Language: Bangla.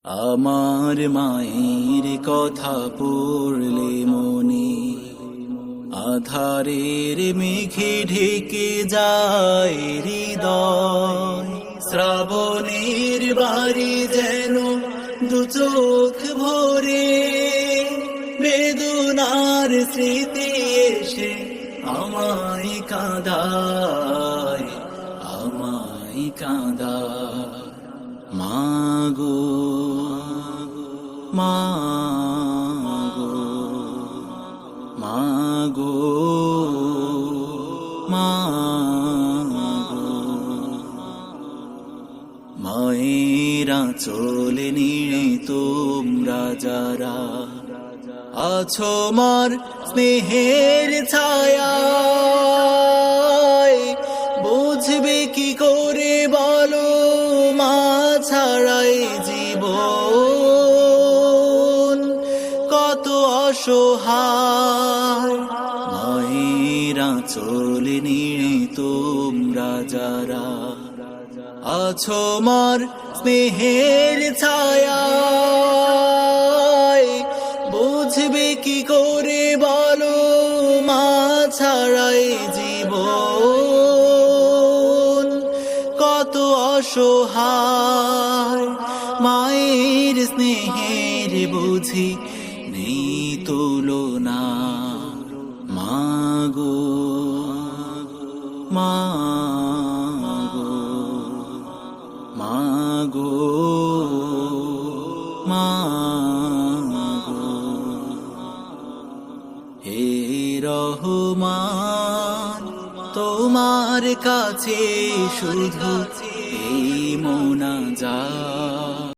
আমার মায়ের কথা পড়লে মনে আধারের মেঘে ঢেকে যায় হৃদয়। শ্রাবণের বাড়ি যেন দু চোখ ভরে বেদনার স্মৃতি এসে আমায় কাঁদায়, আমায় কাঁদায়। মাগো মাগো মাগো মাগো, মায়েরা চলে নিয়ে তোমরা যারা আছো মার স্নেহের ছায়ায়, বুঝবে কি করে বলো মা ছাড়াই জীবন কত অসহায়। মায়েরা চলে নিয়ে তোমরা যারা আছো মার স্নেহের ছায়ায়, বুঝবে কি করে বলো মা ছাড়াই জীবন কত অসহায়। মায়ের স্নেহের বুঝি নেই তুলনা। মাগো মাগো মাগো মাগো, হে রহমান তোমার কাছে শুধু এই মোনাজাত।